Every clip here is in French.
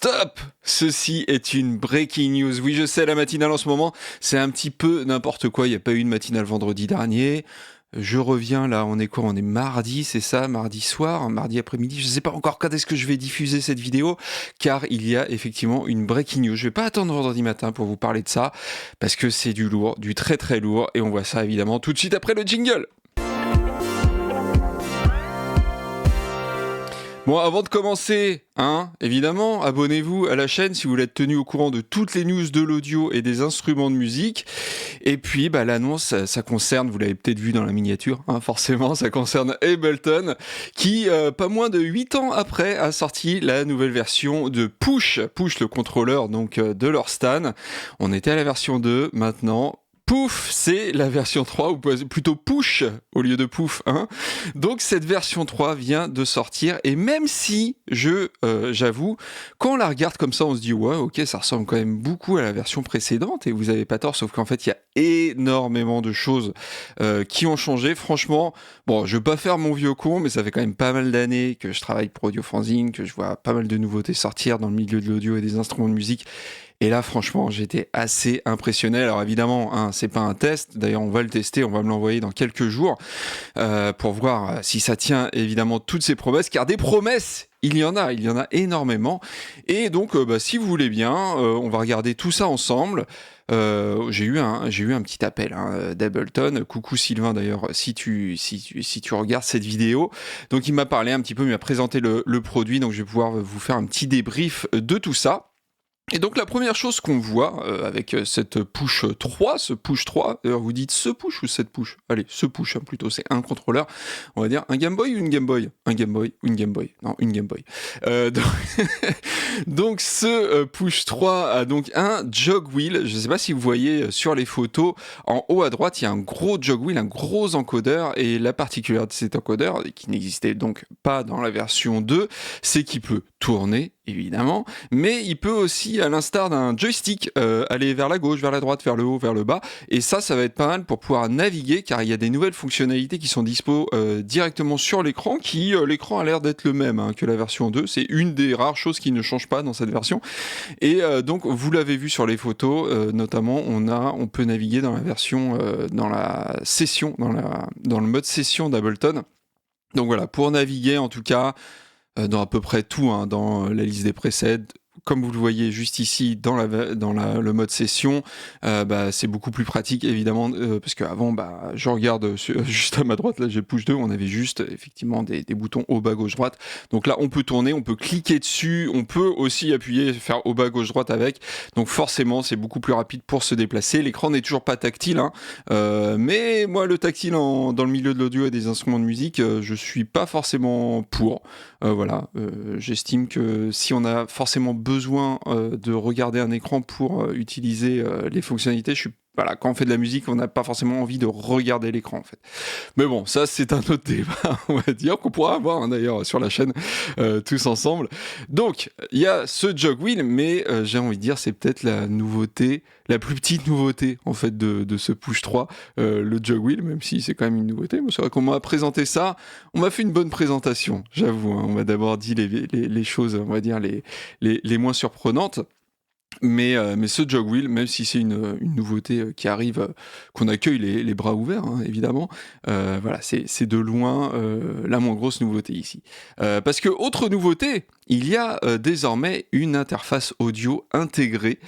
Stop! Ceci est une breaking news. Oui, je sais, la matinale en ce moment, c'est un petit peu n'importe quoi. Il n'y a pas eu de matinale vendredi dernier. Je reviens là, on est quoi? On est mardi, c'est ça? Mardi soir, mardi après-midi. Je ne sais pas encore quand est-ce que je vais diffuser cette vidéo, car il y a effectivement une breaking news. Je ne vais pas attendre vendredi matin pour vous parler de ça, parce que c'est du lourd, du très très lourd, et on voit ça évidemment tout de suite après le jingle. Bon, avant de commencer, évidemment, abonnez-vous à la chaîne si vous voulez être tenu au courant de toutes les news de l'audio et des instruments de musique. Et puis, l'annonce, ça concerne, vous l'avez peut-être vu dans la miniature, forcément, ça concerne Ableton, qui, pas moins de 8 ans après, a sorti la nouvelle version de Push. Push, le contrôleur donc de leur Stan. On était à la version 2, maintenant... Pouf, c'est la version 3, ou plutôt Push au lieu de Pouf. Donc cette version 3 vient de sortir, et même si, j'avoue, quand on la regarde comme ça, on se dit « Ouais, ok, ça ressemble quand même beaucoup à la version précédente », et vous avez pas tort, sauf qu'en fait, il y a énormément de choses qui ont changé. Franchement, bon, je veux pas faire mon vieux con, mais ça fait quand même pas mal d'années que je travaille pour Audiofanzine, que je vois pas mal de nouveautés sortir dans le milieu de l'audio et des instruments de musique. Et là, franchement, j'étais assez impressionné. Alors évidemment, c'est pas un test. D'ailleurs, on va le tester, on va me l'envoyer dans quelques jours pour voir si ça tient évidemment toutes ces promesses. Car des promesses, il y en a énormément. Et donc, si vous voulez bien, on va regarder tout ça ensemble. J'ai eu un petit appel d'Ableton. Coucou Sylvain d'ailleurs, si tu regardes cette vidéo. Donc il m'a parlé un petit peu, il m'a présenté le produit. Donc je vais pouvoir vous faire un petit débrief de tout ça. Et donc la première chose qu'on voit avec cette push 3, ce push 3, d'ailleurs vous dites ce push ou cette push? Allez, ce push plutôt, c'est un contrôleur, on va dire un Game Boy ou une Game Boy? Un Game Boy ou une Game Boy? Non, une Game Boy. Donc ce push 3 a donc un jog wheel, je ne sais pas si vous voyez sur les photos, en haut à droite il y a un gros jog wheel, un gros encodeur, et la particularité de cet encodeur, qui n'existait donc pas dans la version 2, c'est qu'il peut tourner, évidemment, mais il peut aussi, à l'instar d'un joystick, aller vers la gauche, vers la droite, vers le haut, vers le bas, et ça va être pas mal pour pouvoir naviguer, car il y a des nouvelles fonctionnalités qui sont dispo directement sur l'écran, l'écran a l'air d'être le même que la version 2, c'est une des rares choses qui ne change pas dans cette version, et donc vous l'avez vu sur les photos, notamment on peut naviguer dans la version, dans la session, dans le mode session d'Ableton. Donc voilà, pour naviguer en tout cas, dans à peu près tout, dans la liste des presets, comme vous le voyez juste ici dans le mode session, c'est beaucoup plus pratique évidemment, parce qu'avant je regarde juste à ma droite, là j'ai push 2, on avait juste effectivement des boutons haut bas gauche droite, donc là on peut tourner, on peut cliquer dessus, on peut aussi appuyer, faire haut bas gauche droite avec, donc forcément c'est beaucoup plus rapide pour se déplacer. L'écran n'est toujours pas tactile, mais moi le tactile dans le milieu de l'audio et des instruments de musique, je suis pas forcément pour. J'estime que si on a forcément besoin de regarder un écran pour utiliser les fonctionnalités, quand on fait de la musique, on n'a pas forcément envie de regarder l'écran en fait. Mais bon, ça c'est un autre débat, on va dire, qu'on pourra avoir d'ailleurs sur la chaîne tous ensemble. Donc, il y a ce jog wheel, mais j'ai envie de dire, c'est peut-être la nouveauté, la plus petite nouveauté en fait de ce push 3, le jog wheel, même si c'est quand même une nouveauté. Mais c'est vrai qu'on m'a présenté ça, on m'a fait une bonne présentation, j'avoue. On m'a d'abord dit les choses, on va dire, les moins surprenantes. Mais ce jog wheel, même si c'est une nouveauté qui arrive, qu'on accueille les bras ouverts, évidemment, c'est de loin la moins grosse nouveauté ici. Parce que, autre nouveauté, il y a désormais une interface audio intégrée.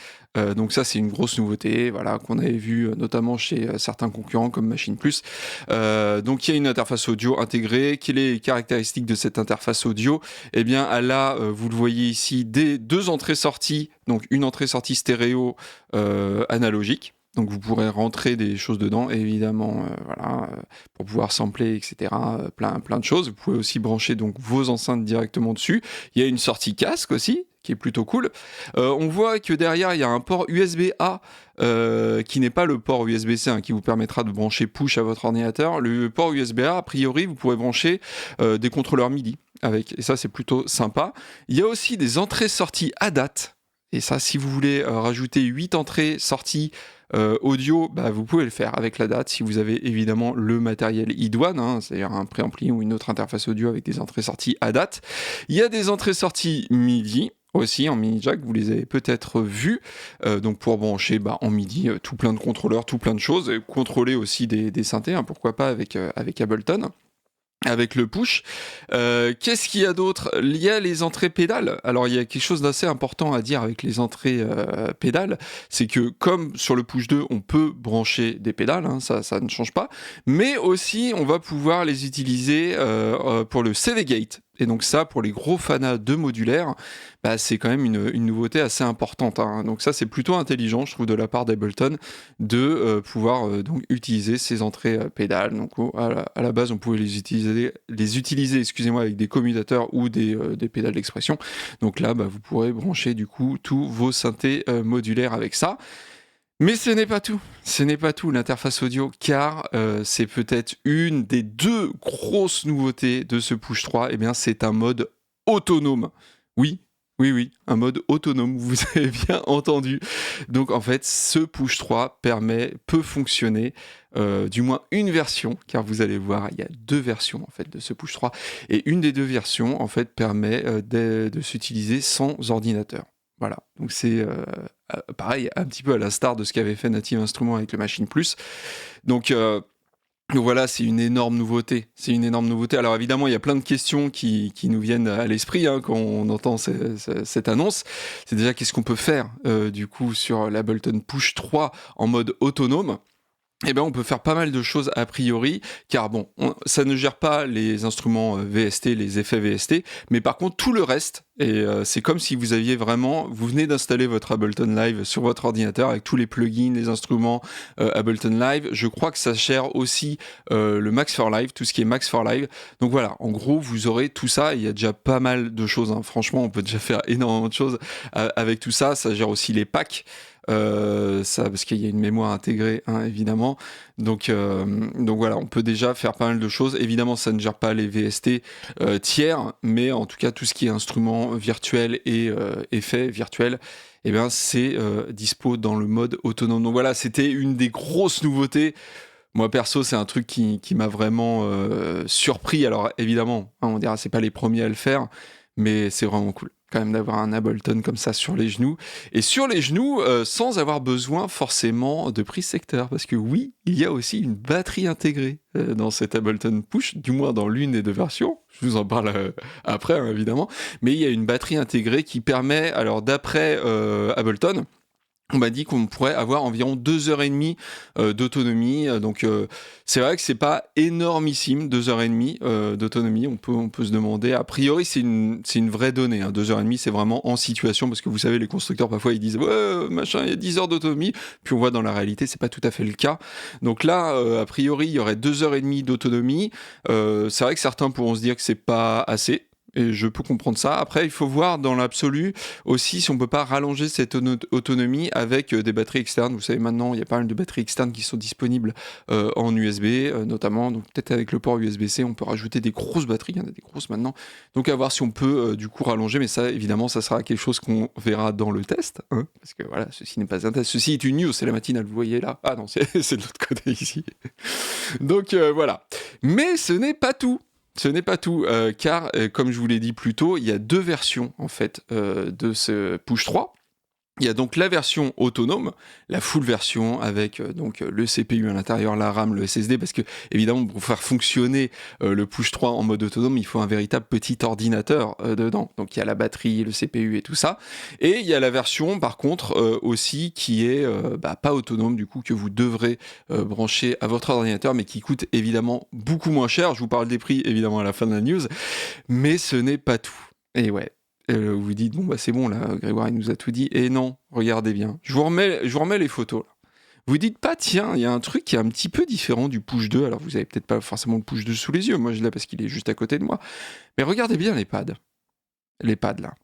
Donc ça, c'est une grosse nouveauté, qu'on avait vu notamment chez certains concurrents comme Machine Plus. Donc il y a une interface audio intégrée. Quelles sont les caractéristiques de cette interface audio? Eh bien, elle a, vous le voyez ici, deux entrées-sorties, donc une entrée-sortie stéréo analogique. Donc vous pourrez rentrer des choses dedans, évidemment, pour pouvoir sampler, etc. Plein de choses. Vous pouvez aussi brancher donc vos enceintes directement dessus. Il y a une sortie casque aussi, qui est plutôt cool. On voit que derrière, il y a un port USB-A qui n'est pas le port USB-C, qui vous permettra de brancher push à votre ordinateur. Le port USB-A, a priori, vous pourrez brancher des contrôleurs MIDI avec, et ça, c'est plutôt sympa. Il y a aussi des entrées-sorties ADAT. Et ça, si vous voulez rajouter 8 entrées-sorties audio, vous pouvez le faire avec la date si vous avez évidemment le matériel idoine, c'est-à-dire un préampli ou une autre interface audio avec des entrées-sorties ADAT. Il y a des entrées-sorties MIDI aussi en mini jack, vous les avez peut-être vus, donc pour brancher en MIDI tout plein de contrôleurs, tout plein de choses, et contrôler aussi des synthés, hein, pourquoi pas avec Ableton. Avec le push. Qu'est-ce qu'il y a d'autre? Il y a les entrées pédales. Alors, il y a quelque chose d'assez important à dire avec les entrées pédales. C'est que, comme sur le push 2, on peut brancher des pédales, hein, ça ne change pas. Mais aussi, on va pouvoir les utiliser pour le CV Gate. Et donc ça, pour les gros fanats de modulaire, c'est quand même une nouveauté assez importante, hein. Donc ça, c'est plutôt intelligent, je trouve, de la part d'Ableton, de pouvoir donc utiliser ces entrées pédales. Donc à la base, on pouvait les utiliser, excusez-moi, avec des commutateurs ou des pédales d'expression. Donc là, vous pourrez brancher du coup tous vos synthés modulaires avec ça. Mais ce n'est pas tout. Ce n'est pas tout, l'interface audio, car c'est peut-être une des 2 grosses nouveautés de ce Push 3. Eh bien, c'est un mode autonome. Oui, oui, un mode autonome, vous avez bien entendu. Donc, en fait, ce Push 3 peut fonctionner, du moins une version, car vous allez voir, il y a 2 versions, en fait, de ce Push 3. Et une des 2 versions, en fait, permet de s'utiliser sans ordinateur. Voilà, donc c'est pareil, un petit peu à la star de ce qu'avait fait Native Instruments avec le Machine Plus. Donc voilà, c'est une énorme nouveauté. C'est une énorme nouveauté. Alors évidemment, il y a plein de questions qui nous viennent à l'esprit hein, quand on entend cette annonce. C'est déjà qu'est-ce qu'on peut faire du coup sur l'Ableton Push 3 en mode autonome. Eh bien, on peut faire pas mal de choses a priori, car bon, ça ne gère pas les instruments VST, les effets VST, mais par contre tout le reste, et c'est comme si vous venez d'installer votre Ableton Live sur votre ordinateur avec tous les plugins, les instruments Ableton Live. Je crois que ça gère aussi le Max for Live, tout ce qui est Max for Live. Donc voilà, en gros, vous aurez tout ça. Il y a déjà pas mal de choses. Hein. Franchement, on peut déjà faire énormément de choses avec tout ça. Ça gère aussi les packs. Ça parce qu'il y a une mémoire intégrée hein, évidemment donc voilà, on peut déjà faire pas mal de choses. Évidemment ça ne gère pas les VST tiers, mais en tout cas tout ce qui est instruments virtuels et effets virtuels, eh bien c'est dispo dans le mode autonome. Donc voilà, c'était une des grosses nouveautés. Moi perso, c'est un truc qui m'a vraiment surpris. Alors évidemment hein, on dira c'est pas les premiers à le faire, mais c'est vraiment cool quand même d'avoir un Ableton comme ça sur les genoux. Et sur les genoux, sans avoir besoin forcément de prise secteur. Parce que oui, il y a aussi une batterie intégrée dans cet Ableton Push, du moins dans l'une des 2 versions. Je vous en parle après, hein, évidemment. Mais il y a une batterie intégrée qui permet, alors d'après Ableton, on m'a dit qu'on pourrait avoir environ 2h30 d'autonomie. Donc c'est vrai que c'est pas énormissime, 2h30 d'autonomie. On peut se demander. A priori, c'est une vraie donnée. Hein. 2h30, c'est vraiment en situation, parce que vous savez, les constructeurs parfois ils disent ouais, machin, il y a 10 heures d'autonomie. Puis on voit dans la réalité, c'est pas tout à fait le cas. Donc là, a priori, il y aurait 2h30 d'autonomie. C'est vrai que certains pourront se dire que c'est pas assez. Et je peux comprendre ça. Après, il faut voir dans l'absolu aussi si on peut pas rallonger cette autonomie avec des batteries externes. Vous savez, maintenant, il y a pas mal de batteries externes qui sont disponibles en USB, notamment. Donc peut-être avec le port USB-C, on peut rajouter des grosses batteries. Il y en a des grosses maintenant. Donc à voir si on peut du coup rallonger. Mais ça, évidemment, ça sera quelque chose qu'on verra dans le test. Hein, parce que voilà, ceci n'est pas un test. Ceci est une news, c'est la matinale, vous voyez là. Ah non, c'est de l'autre côté ici. Donc voilà. Mais ce n'est pas tout. Ce n'est pas tout, car, comme je vous l'ai dit plus tôt, il y a 2 versions, en fait, de ce Push 3. Il y a donc la version autonome, la full version avec donc le CPU à l'intérieur, la RAM, le SSD, parce que évidemment pour faire fonctionner le Push 3 en mode autonome, il faut un véritable petit ordinateur dedans. Donc il y a la batterie, le CPU et tout ça. Et il y a la version par contre aussi qui est pas autonome du coup, que vous devrez brancher à votre ordinateur, mais qui coûte évidemment beaucoup moins cher. Je vous parle des prix évidemment à la fin de la news, mais ce n'est pas tout. Et ouais. Vous vous dites, bon, c'est bon, là, Grégoire, il nous a tout dit. Et non, regardez bien. Je vous remets les photos. Là. Vous dites pas, tiens, il y a un truc qui est un petit peu différent du Push 2. Alors, vous avez peut-être pas forcément le Push 2 sous les yeux. Moi, je l'ai parce qu'il est juste à côté de moi. Mais regardez bien les pads. Les pads, là.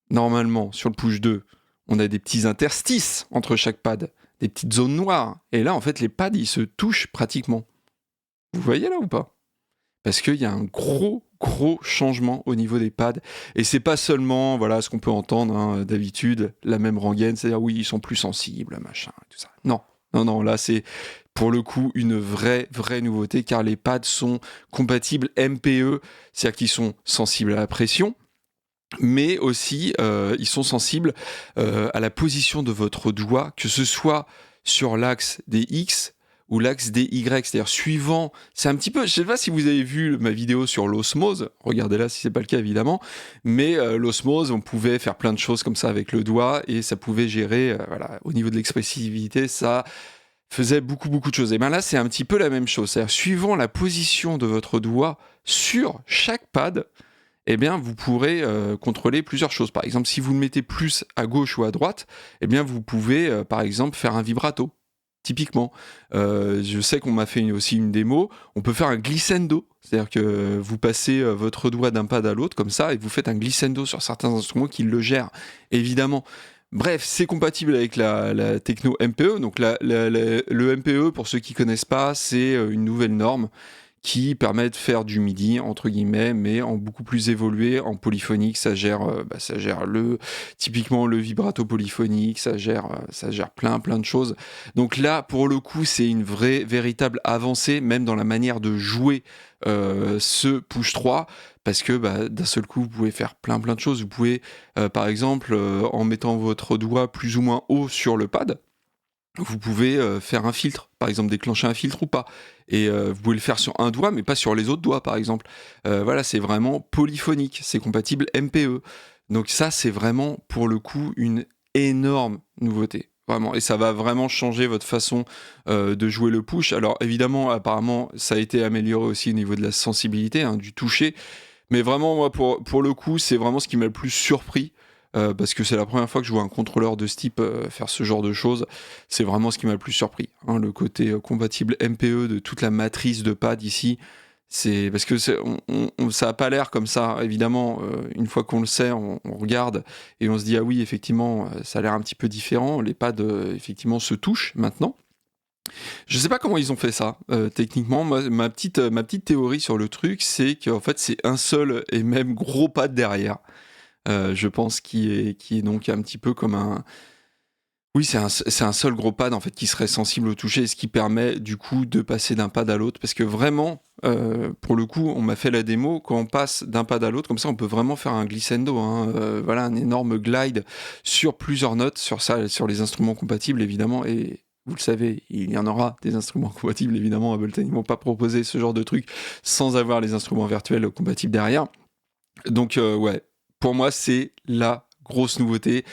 Normalement, sur le Push 2, on a des petits interstices entre chaque pad. Des petites zones noires. Et là, en fait, les pads, ils se touchent pratiquement. Vous voyez, là, ou pas ? Parce qu'il y a un gros changement au niveau des pads. Et c'est pas seulement voilà, ce qu'on peut entendre hein, d'habitude, la même rengaine, c'est-à-dire oui, ils sont plus sensibles, machin, tout ça. Non, là c'est pour le coup une vraie nouveauté, car les pads sont compatibles MPE, c'est-à-dire qu'ils sont sensibles à la pression, mais aussi ils sont sensibles à la position de votre doigt, que ce soit sur l'axe des X ou l'axe des Y, c'est-à-dire suivant, c'est un petit peu, je sais pas si vous avez vu ma vidéo sur l'osmose, regardez-la si c'est pas le cas évidemment, mais l'osmose, on pouvait faire plein de choses comme ça avec le doigt et ça pouvait gérer, voilà, au niveau de l'expressivité, ça faisait beaucoup de choses. Et bien là, c'est un petit peu la même chose, c'est-à-dire suivant la position de votre doigt sur chaque pad, eh bien, vous pourrez contrôler plusieurs choses. Par exemple, si vous le mettez plus à gauche ou à droite, eh bien, vous pouvez, par exemple, faire un vibrato. Typiquement, je sais qu'on m'a fait aussi une démo, on peut faire un glissando, c'est-à-dire que vous passez votre doigt d'un pad à l'autre comme ça et vous faites un glissando sur certains instruments qui le gèrent, évidemment. Bref, c'est compatible avec la techno MPE. Donc le MPE, pour ceux qui connaissent pas, c'est une nouvelle norme qui permet de faire du MIDI entre guillemets, mais en beaucoup plus évolué, en polyphonique. Ça gère typiquement le vibrato polyphonique, ça gère plein de choses. Donc là, pour le coup, c'est une véritable avancée, même dans la manière de jouer ce push 3, parce que d'un seul coup, vous pouvez faire plein de choses. Vous pouvez, par exemple, en mettant votre doigt plus ou moins haut sur le pad, vous pouvez faire un filtre, par exemple déclencher un filtre ou pas. Et vous pouvez le faire sur un doigt, mais pas sur les autres doigts, par exemple. Voilà, c'est vraiment polyphonique, c'est compatible MPE. Donc ça, c'est vraiment, pour le coup, une énorme nouveauté. Vraiment. Et ça va vraiment changer votre façon de jouer le push. Alors évidemment, apparemment, ça a été amélioré aussi au niveau de la sensibilité, du toucher. Mais vraiment, moi, pour le coup, c'est vraiment ce qui m'a le plus surpris. Parce que c'est la première fois que je vois un contrôleur de ce type faire ce genre de choses. C'est vraiment ce qui m'a le plus surpris. Le côté compatible MPE de toute la matrice de pad ici. C'est parce que ça n'a pas l'air comme ça. Évidemment, une fois qu'on le sait, on regarde et on se dit ah oui, effectivement, ça a l'air un petit peu différent. Les pads, effectivement, se touchent maintenant. Je sais pas comment ils ont fait ça, techniquement. Moi, ma petite théorie sur le truc, c'est qu'en fait, c'est un seul et même gros pad derrière. Je pense qui est donc un petit peu comme un... Oui, c'est un seul gros pad en fait qui serait sensible au toucher, ce qui permet du coup de passer d'un pad à l'autre. Parce que vraiment, pour le coup, on m'a fait la démo, quand on passe d'un pad à l'autre, comme ça on peut vraiment faire un glissando, voilà, un énorme glide sur plusieurs notes, sur les instruments compatibles évidemment, et vous le savez, il y en aura des instruments compatibles évidemment. Ableton, ils m'ont pas proposé ce genre de truc sans avoir les instruments virtuels compatibles derrière. Donc ouais, pour moi c'est la grosse nouveauté,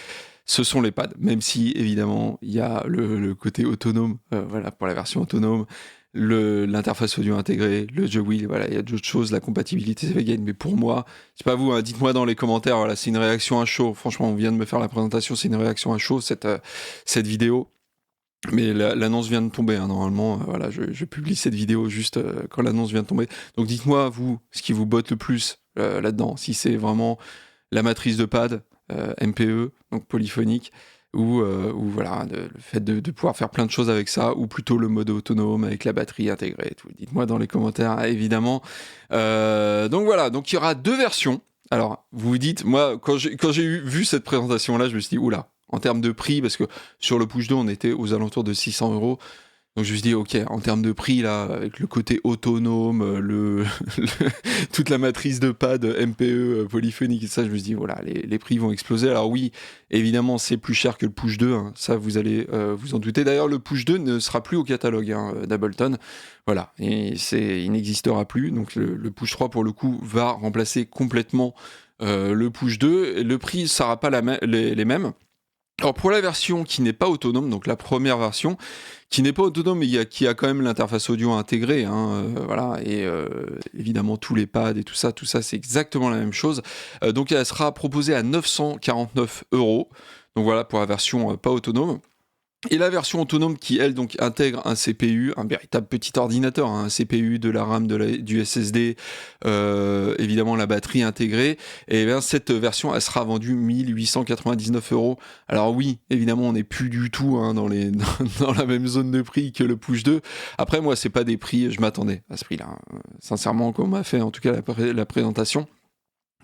ce sont les pads, même si évidemment il y a le côté autonome, voilà, pour la version autonome, l'interface audio intégrée, le jog wheel, voilà, il y a d'autres choses, la compatibilité c'est vegan, mais pour moi, c'est pas vous, dites-moi dans les commentaires, voilà, c'est une réaction à chaud, franchement on vient de me faire la présentation, c'est une réaction à chaud cette vidéo. Mais l'annonce vient de tomber, normalement, voilà, je publie cette vidéo juste quand l'annonce vient de tomber. Donc dites-moi, vous, ce qui vous botte le plus là-dedans, si c'est vraiment la matrice de pad, MPE, donc polyphonique, ou voilà, le fait de pouvoir faire plein de choses avec ça, ou plutôt le mode autonome avec la batterie intégrée et tout. Dites-moi dans les commentaires, évidemment. Donc voilà, donc il y aura 2 versions. Alors, vous vous dites, moi, quand j'ai vu cette présentation-là, je me suis dit, oula, en termes de prix, parce que sur le push 2, on était aux alentours de 600 €. Donc je me suis dit, ok, en termes de prix, là, avec le côté autonome, toute la matrice de pad MPE polyphonique et ça, je me suis dit, voilà, les prix vont exploser. Alors oui, évidemment, c'est plus cher que le push 2, ça vous allez vous en douter. D'ailleurs, le push 2 ne sera plus au catalogue d'Ableton. Voilà, et il n'existera plus. Donc le push 3, pour le coup, va remplacer complètement le push 2. Et le prix ne sera pas les mêmes. Alors pour la version qui n'est pas autonome, donc la première version, qui n'est pas autonome mais qui a quand même l'interface audio intégrée, voilà, et évidemment tous les pads et tout ça c'est exactement la même chose. Donc elle sera proposée à 949 €. Donc voilà pour la version pas autonome. Et la version autonome qui, elle, donc intègre un CPU, un véritable petit ordinateur, un CPU, de la RAM, du SSD, évidemment la batterie intégrée, et bien cette version, elle sera vendue 1899 €. Alors oui, évidemment, on n'est plus du tout dans la même zone de prix que le Push 2. Après, moi, c'est pas des prix, je m'attendais à ce prix-là. Sincèrement, comme on m'a fait, en tout cas, la présentation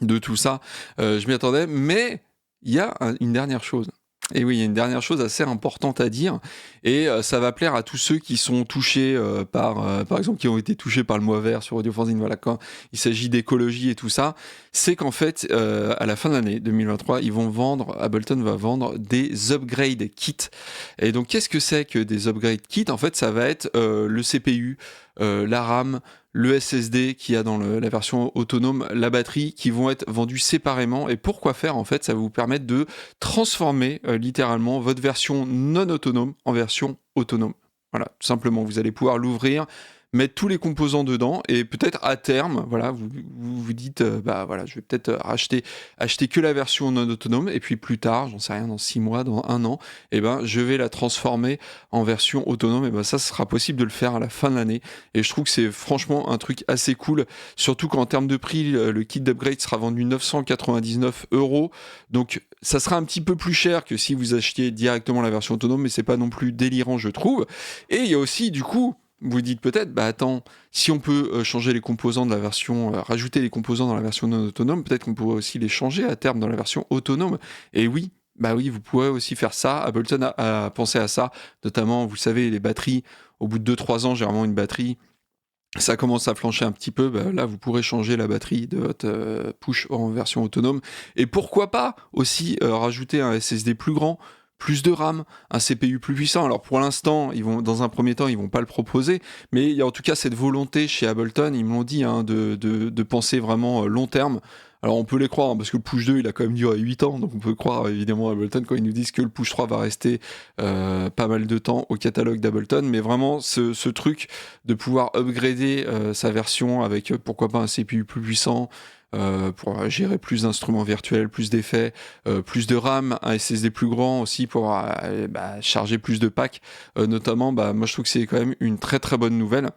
de tout ça, je m'y attendais, mais il y a une dernière chose. Et oui, il y a une dernière chose assez importante à dire, et ça va plaire à tous ceux qui sont touchés par exemple, qui ont été touchés par le mois vert sur Radio Fanzine, voilà, quand il s'agit d'écologie et tout ça, c'est qu'en fait, à la fin de l'année 2023, Ableton va vendre des upgrade kits. Et donc, qu'est-ce que c'est que des upgrade kits? En fait, ça va être le CPU, la RAM, le SSD qu'il y a dans la version autonome, la batterie, qui vont être vendus séparément. Et pourquoi faire? En fait, ça va vous permettre de transformer littéralement votre version non autonome en version autonome. Voilà, tout simplement, vous allez pouvoir l'ouvrir, mettre tous les composants dedans, et peut-être à terme, voilà, vous dites, bah voilà, je vais peut-être acheter que la version non autonome, et puis plus tard, j'en sais rien, dans 6 mois, dans 1 an, et ben je vais la transformer en version autonome. Et ben ça, ce sera possible de le faire à la fin de l'année, et je trouve que c'est franchement un truc assez cool, surtout qu'en termes de prix, le kit d'upgrade sera vendu 999 €, donc ça sera un petit peu plus cher que si vous achetiez directement la version autonome, mais c'est pas non plus délirant, je trouve. Et il y a aussi, du coup, vous dites peut-être, bah attends, si on peut changer les composants de la version, rajouter les composants dans la version non autonome, peut-être qu'on pourrait aussi les changer à terme dans la version autonome. Et oui, bah oui, vous pourrez aussi faire ça. Ableton a pensé à ça, notamment, vous savez, les batteries. Au bout de 2-3 ans, généralement, une batterie, ça commence à flancher un petit peu. Bah là, vous pourrez changer la batterie de votre push en version autonome. Et pourquoi pas aussi rajouter un SSD plus grand, plus de RAM, un CPU plus puissant. Alors pour l'instant, dans un premier temps, ils vont pas le proposer, mais il y a en tout cas cette volonté chez Ableton, ils me l'ont dit, hein, de penser vraiment long terme. Alors on peut les croire, hein, parce que le Push 2, il a quand même duré 8 ans, donc on peut croire évidemment à Ableton quand ils nous disent que le Push 3 va rester pas mal de temps au catalogue d'Ableton, mais vraiment ce truc de pouvoir upgrader sa version avec pourquoi pas un CPU plus puissant, pour gérer plus d'instruments virtuels, plus d'effets, plus de RAM, un SSD plus grand aussi pour charger plus de packs, notamment, moi je trouve que c'est quand même une très très bonne nouvelle.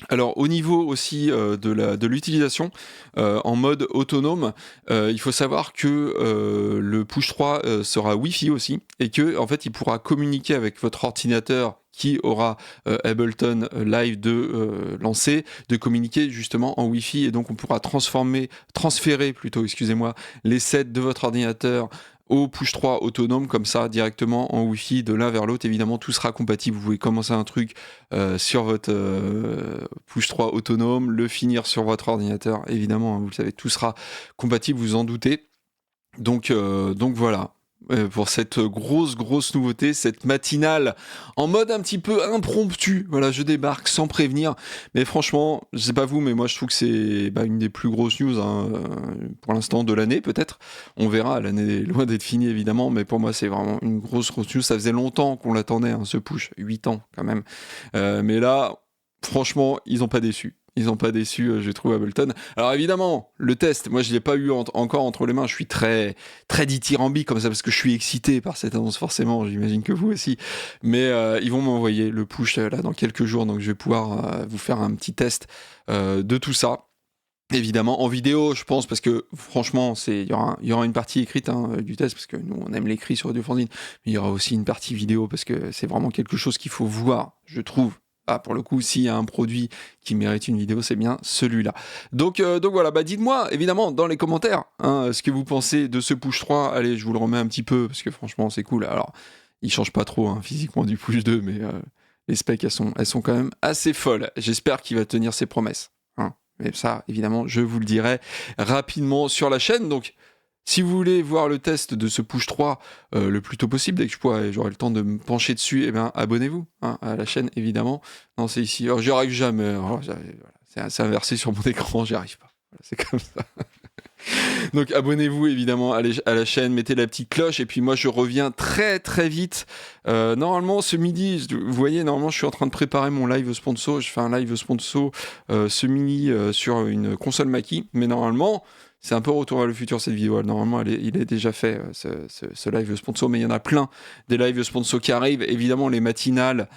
Alors au niveau aussi de l'utilisation en mode autonome, il faut savoir que le Push 3 sera Wi-Fi aussi, et que en fait il pourra communiquer avec votre ordinateur qui aura Ableton Live 2 lancé, de communiquer justement en Wi-Fi, et donc on pourra transférer plutôt, excusez-moi, les sets de votre ordinateur au Push 3 autonome, comme ça, directement en Wi-Fi de l'un vers l'autre. Évidemment, tout sera compatible. Vous pouvez commencer un truc sur votre Push 3 autonome, le finir sur votre ordinateur. Évidemment, hein, vous le savez, tout sera compatible, vous en doutez. Donc voilà. Pour cette grosse nouveauté, cette matinale en mode un petit peu impromptu. Voilà, je débarque sans prévenir. Mais franchement, je sais pas vous, mais moi je trouve que c'est une des plus grosses news, hein, pour l'instant de l'année peut-être. On verra, l'année est loin d'être finie évidemment, mais pour moi c'est vraiment une grosse news. Ça faisait longtemps qu'on l'attendait, hein, ce push, 8 ans quand même. Mais là, franchement, ils ont pas déçu. Ils n'ont pas déçu, je trouve, Ableton. Alors évidemment, le test, moi je ne l'ai pas eu encore entre les mains, je suis très, très dithyrambique comme ça, parce que je suis excité par cette annonce, forcément, j'imagine que vous aussi. Mais ils vont m'envoyer le push là dans quelques jours, donc je vais pouvoir vous faire un petit test de tout ça. Évidemment, en vidéo, je pense, parce que franchement, il y aura une partie écrite, hein, du test, parce que nous, on aime l'écrit sur Radio Fanzine, mais il y aura aussi une partie vidéo, parce que c'est vraiment quelque chose qu'il faut voir, je trouve. Ah, pour le coup, s'il y a un produit qui mérite une vidéo, c'est bien celui-là. Donc voilà, dites-moi, évidemment, dans les commentaires, hein, ce que vous pensez de ce Push 3. Allez, je vous le remets un petit peu, parce que franchement, c'est cool. Alors, il change pas trop, hein, physiquement, du Push 2, mais les specs, elles sont quand même assez folles. J'espère qu'il va tenir ses promesses, hein. Mais ça, évidemment, je vous le dirai rapidement sur la chaîne. Donc, si vous voulez voir le test de ce Push 3 le plus tôt possible, dès que j'aurai le temps de me pencher dessus, eh bien, abonnez-vous, hein, à la chaîne, évidemment. Non, c'est ici. Alors, j'y arrive jamais. Alors, voilà, c'est inversé sur mon écran, j'y arrive pas. Voilà, c'est comme ça. Donc, abonnez-vous, évidemment, à la chaîne, mettez la petite cloche, et puis moi, je reviens très, très vite. Normalement, ce midi, vous voyez, normalement, je suis en train de préparer mon live sponsor. Je fais un live sponsor ce midi sur une console Mackie, mais normalement... C'est un peu retour vers le futur, cette vidéo. Normalement, il est déjà fait, ce live sponsor, mais il y en a plein des lives sponsors qui arrivent. Évidemment, les matinales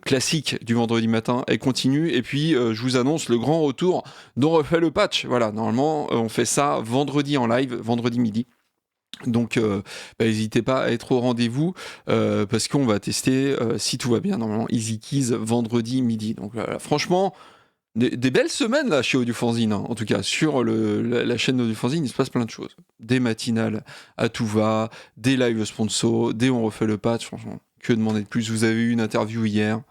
classiques du vendredi matin, elles continuent. Et puis, je vous annonce le grand retour dont refait le patch. Voilà, normalement, on fait ça vendredi en live, vendredi midi. Donc, n'hésitez pas à être au rendez-vous, parce qu'on va tester, si tout va bien, normalement, Easy Keys vendredi midi. Donc, franchement... Des belles semaines là chez Audiofanzine, hein. En tout cas sur la chaîne d'Audiofanzine, il se passe plein de choses. Des matinales à tout va, des lives sponsors, des on refait le patch, franchement. Que demander de plus? Vous avez eu une interview hier.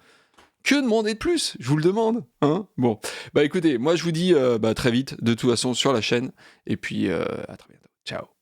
Que demander de plus? Je vous le demande, hein. Bon, bah écoutez, moi je vous dis très vite, de toute façon sur la chaîne, et puis à très bientôt. Ciao.